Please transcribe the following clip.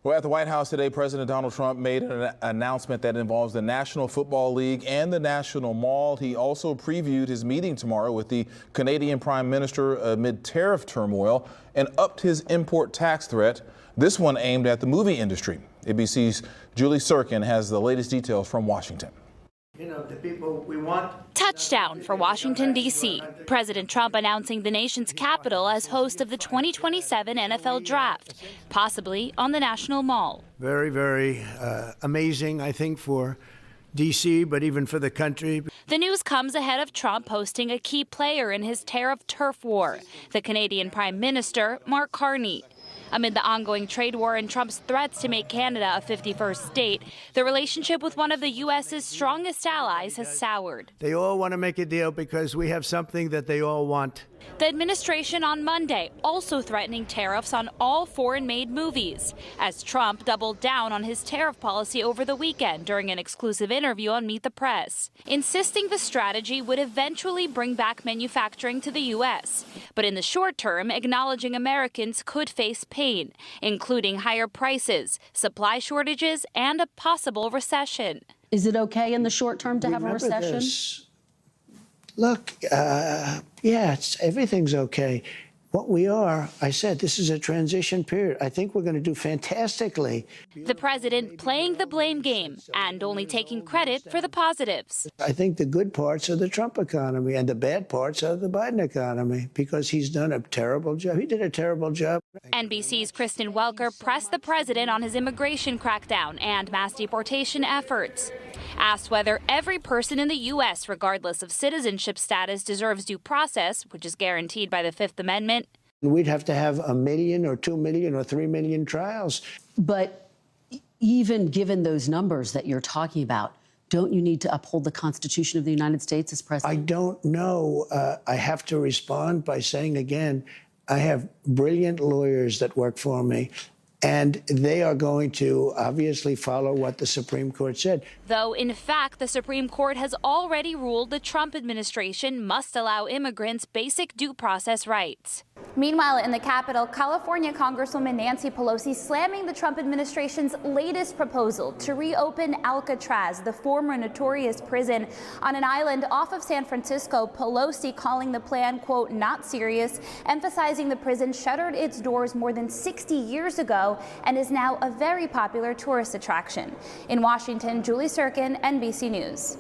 Well, at the White House today, President Donald Trump made an announcement that involves the National Football League and the National Mall. He also previewed his meeting tomorrow with the Canadian Prime Minister amid tariff turmoil and upped his import tax threat, this one aimed at the movie industry. ABC's Julie Sirkin has the latest details from Washington. You know, the people we want. Touchdown for Washington, D.C. President Trump announcing the nation's capital as host of the 2027 NFL Draft, possibly on the National Mall. Very, very amazing, I think, for D.C., but even for the country. The news comes ahead of Trump hosting a key player in his tariff turf war, the Canadian Prime Minister, Mark Carney. Amid the ongoing trade war and Trump's threats to make Canada a 51st state, the relationship with one of the U.S.'s strongest allies has soured. They all want to make a deal because we have something that they all want. The administration on Monday also threatening tariffs on all foreign-made movies, as Trump doubled down on his tariff policy over the weekend during an exclusive interview on Meet the Press, insisting the strategy would eventually bring back manufacturing to the U.S., but in the short term, acknowledging Americans could face pain, including higher prices, supply shortages, and a possible recession. Is it okay in the short term to have a recession? Look, everything's okay. What we are, I said, this is a transition period. I think we're going to do fantastically. The president playing the blame game and only taking credit for the positives. I think the good parts are the Trump economy and the bad parts are the Biden economy because he's done a terrible job. He did a terrible job. NBC's Kristen Welker pressed the president on his immigration crackdown and mass deportation efforts. Asked whether every person in the U.S., regardless of citizenship status, deserves due process, which is guaranteed by the Fifth Amendment. We'd have to have 1 million or 2 million or 3 million trials. But even given those numbers that you're talking about, don't you need to uphold the Constitution of the United States as president? I don't know. I have to respond by saying again, I have brilliant lawyers that work for me. And they are going to obviously follow what the Supreme Court said. Though, in fact, the Supreme Court has already ruled the Trump administration must allow immigrants basic due process rights. Meanwhile, in the Capitol, California Congresswoman Nancy Pelosi slamming the Trump administration's latest proposal to reopen Alcatraz, the former notorious prison on an island off of San Francisco. Pelosi calling the plan, quote, not serious, emphasizing the prison shuttered its doors more than 60 years ago and is now a very popular tourist attraction. In Washington, Julie Sirkin, NBC News.